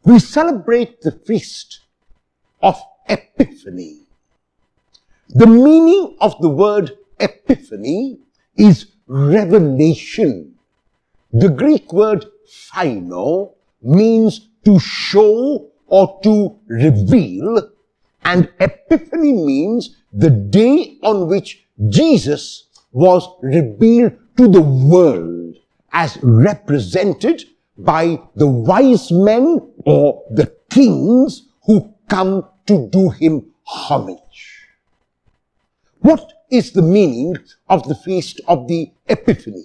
we celebrate the feast of Epiphany. The meaning of the word Epiphany is revelation. The Greek word phino means to show or to reveal, and Epiphany means the day on which Jesus was revealed to the world as represented by the wise men or the kings who come to do him homage. What is the meaning of the feast of the Epiphany?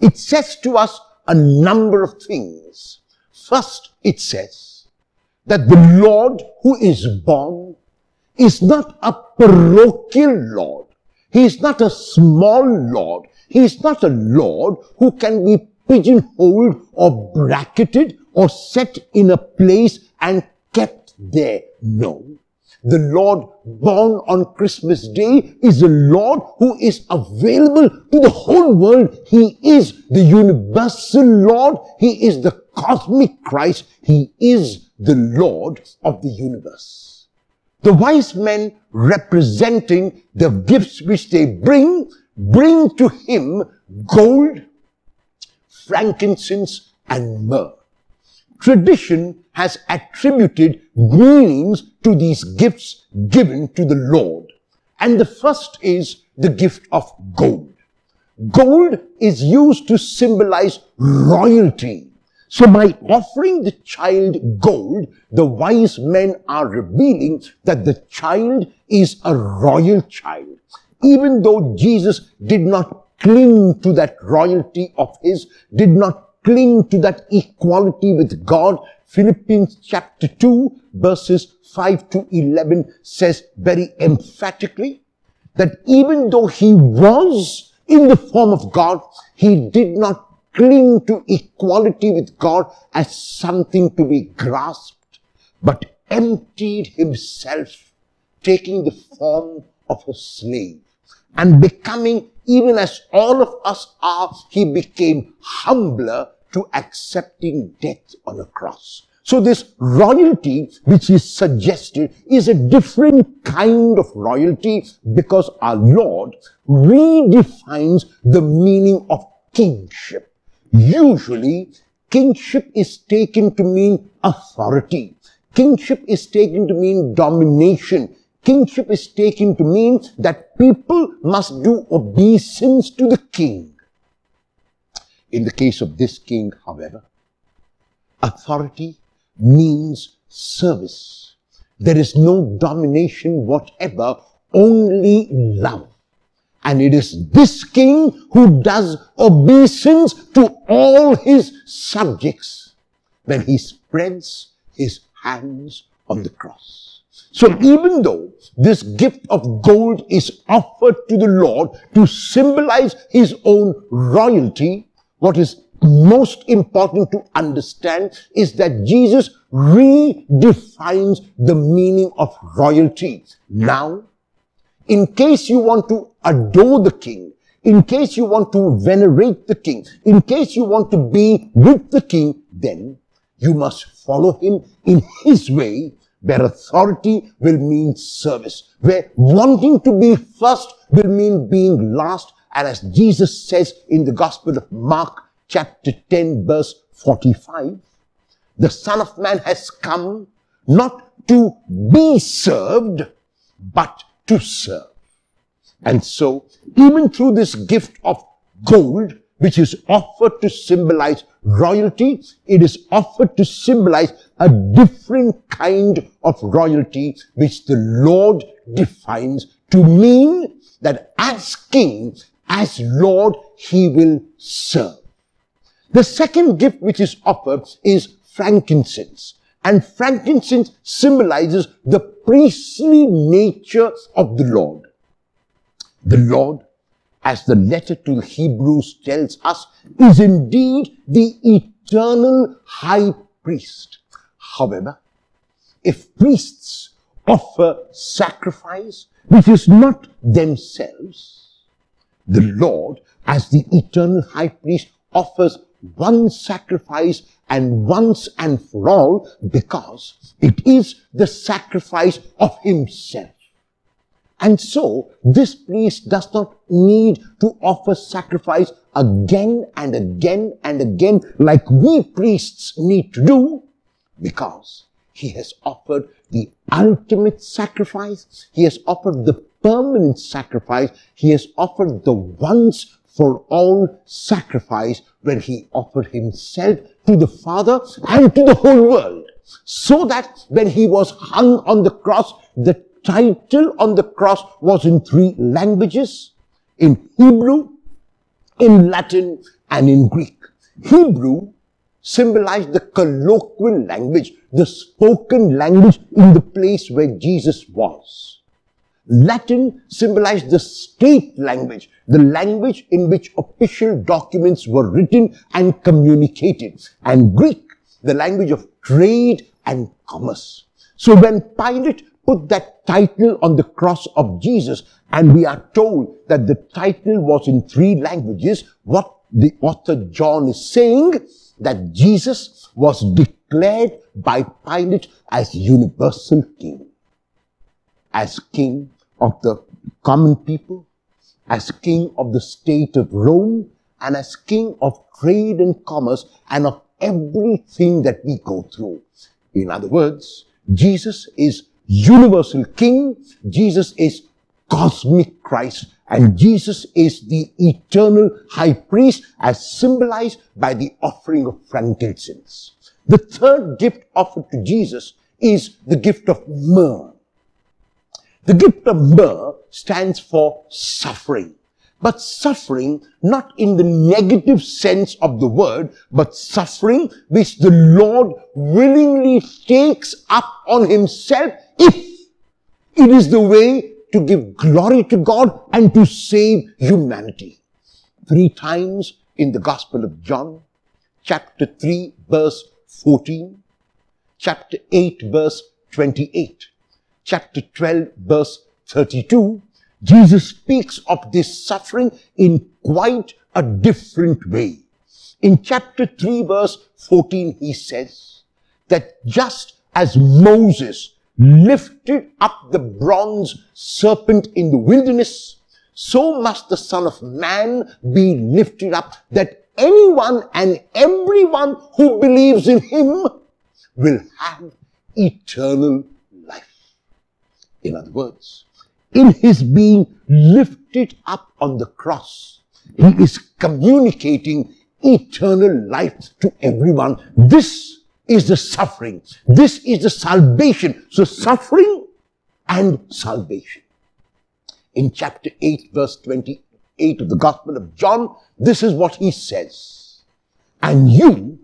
It says to us a number of things. First, it says that the Lord who is born is not a parochial Lord. He is not a small Lord. He is not a Lord who can be pigeonholed or bracketed or set in a place and kept there. No. The Lord born on Christmas Day is a Lord who is available to the whole world. He is the universal Lord. He is the cosmic Christ. He is the Lord of the universe. The wise men, representing the gifts which they bring to him gold, frankincense, and myrrh. Tradition has attributed meanings to these gifts given to the Lord. And the first is the gift of gold. Gold is used to symbolize royalty. So by offering the child gold, the wise men are revealing that the child is a royal child. Even though Jesus did not cling to that royalty of his, did not cling to that equality with God, Philippians chapter 2 verses 5 to 11 says very emphatically that even though he was in the form of God, he did not cling to equality with God as something to be grasped, but emptied himself, taking the form of a slave and becoming, even as all of us are, he became humbler to accepting death on a cross. So this royalty which is suggested is a different kind of royalty because our Lord redefines the meaning of kingship. Usually, kingship is taken to mean authority. Kingship is taken to mean domination. Kingship is taken to mean that people must do obeisance to the king. In the case of this king, however, authority means service. There is no domination whatever, only love. And it is this king who does obeisance to all his subjects when he spreads his hands on the cross. So even though this gift of gold is offered to the Lord to symbolize his own royalty, what is most important to understand is that Jesus redefines the meaning of royalty. Now, in case you want to adore the king, in case you want to venerate the king, in case you want to be with the king, then you must follow him in his way, where authority will mean service, where wanting to be first will mean being last. And as Jesus says in the Gospel of Mark, chapter 10, verse 45, the Son of Man has come not to be served, but to serve. And so, even through this gift of gold, which is offered to symbolize royalty, it is offered to symbolize a different kind of royalty, which the Lord defines to mean that as King, as Lord, he will serve. The second gift which is offered is frankincense. And frankincense symbolizes the priestly nature of the Lord. The Lord, as the letter to the Hebrews tells us, is indeed the eternal high priest. However, if priests offer sacrifice which is not themselves, the Lord, as the eternal high priest, offers one sacrifice and once and for all, because it is the sacrifice of himself. And so, this priest does not need to offer sacrifice again and again and again like we priests need to do, because he has offered the ultimate sacrifice. He has offered the permanent sacrifice. He has offered the once for all sacrifice when he offered himself to the Father and to the whole world. So that when he was hung on the cross, the title on the cross was in 3 languages: in Hebrew, in Latin, and in Greek. Hebrew symbolized the colloquial language, the spoken language in the place where Jesus was. Latin symbolized the state language, the language in which official documents were written and communicated. And Greek, the language of trade and commerce. So when Pilate put that title on the cross of Jesus, and we are told that the title was in 3 languages, what the author John is saying, that Jesus was declared by Pilate as universal king. As king of the common people, as king of the state of Rome, and as king of trade and commerce, and of everything that we go through. In other words, Jesus is universal king, Jesus is cosmic Christ, and Jesus is the eternal high priest, as symbolized by the offering of frankincense. The third gift offered to Jesus is the gift of myrrh. The gift of myrrh stands for suffering. But suffering not in the negative sense of the word, but suffering which the Lord willingly takes up on himself if it is the way to give glory to God and to save humanity. 3 times in the Gospel of John, chapter 3, verse 14, chapter 8, verse 28, chapter 12, verse 32, Jesus speaks of this suffering in quite a different way. In chapter 3, verse 14, he says that just as Moses lifted up the bronze serpent in the wilderness, so must the Son of Man be lifted up, that anyone and everyone who believes in him will have eternal life. In other words, in his being lifted up on the cross, he is communicating eternal life to everyone. This is the suffering. This is the salvation. So suffering and salvation. In chapter 8, verse 28 of the Gospel of John, this is what he says. And you,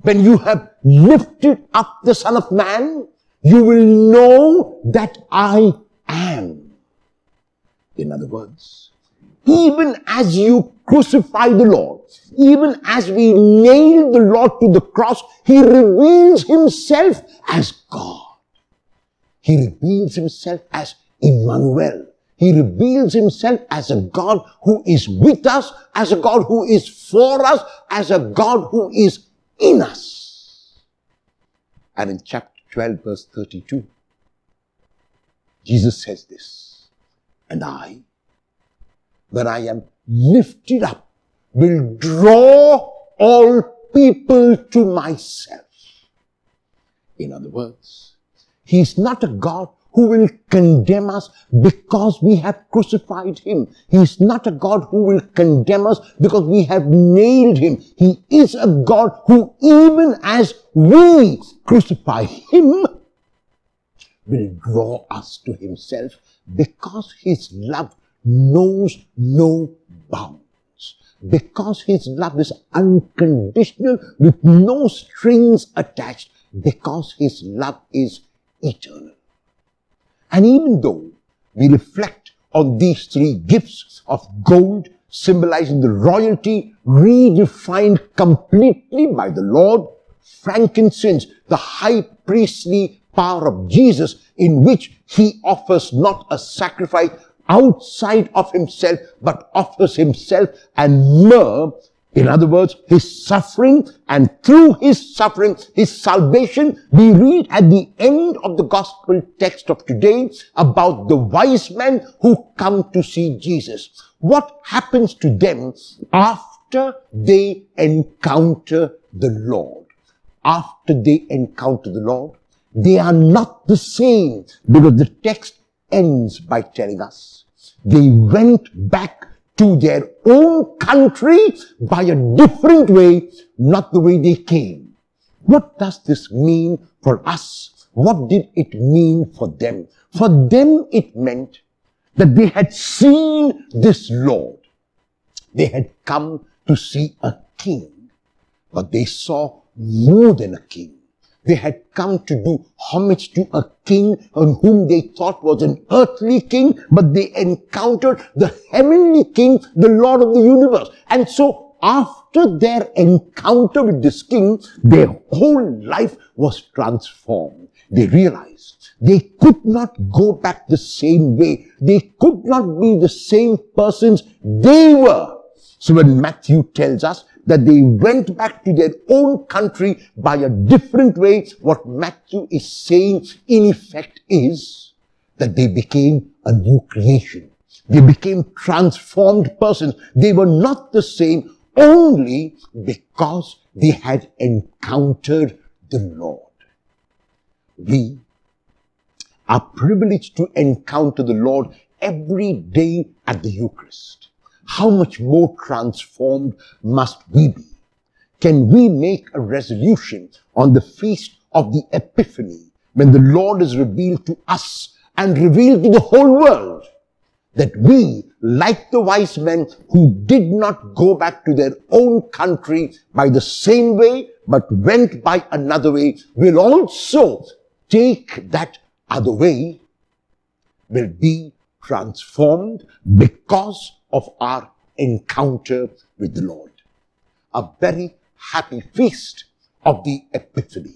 when you have lifted up the Son of Man, you will know that I am. In other words, even as you crucify the Lord, even as we nail the Lord to the cross, he reveals himself as God. He reveals himself as Emmanuel. He reveals himself as a God who is with us, as a God who is for us, as a God who is in us. And in chapter 12, verse 32, Jesus says this, and I, when I am lifted up, will draw all people to myself. In other words, he is not a God who will condemn us because we have crucified him. He is not a God who will condemn us because we have nailed him. He is a God who, even as we crucify him, will draw us to himself, because his love knows no bounds. Because his love is unconditional, with no strings attached. Because his love is eternal. And even though we reflect on these 3 gifts of gold, symbolizing the royalty redefined completely by the Lord, frankincense, the high priestly power of Jesus, in which he offers not a sacrifice outside of himself, but offers himself, and myrrh, In other words, his suffering, and through his suffering, his salvation. We read at the end of the gospel text of today about the wise men who come to see Jesus. What happens to them after they encounter the Lord? After they encounter the Lord, they are not the same, because the text ends by telling us they went back to their own country by a different way, not the way they came. What does this mean for us? What did it mean for them? For them, it meant that they had seen this Lord. They had come to see a king, but they saw more than a king. They had come to do homage to a king on whom they thought was an earthly king, but they encountered the heavenly king, the Lord of the universe. And so after their encounter with this king, their whole life was transformed. They realized they could not go back the same way. They could not be the same persons they were. So when Matthew tells us that they went back to their own country by a different way, what Matthew is saying in effect is that they became a new creation. They became transformed persons. They were not the same only because they had encountered the Lord. We are privileged to encounter the Lord every day at the Eucharist. How much more transformed must we be? Can we make a resolution on the feast of the Epiphany, when the Lord is revealed to us and revealed to the whole world, that we, like the wise men who did not go back to their own country by the same way, but went by another way, will also take that other way, will be transformed because of our encounter with the Lord. A very happy feast of the Epiphany.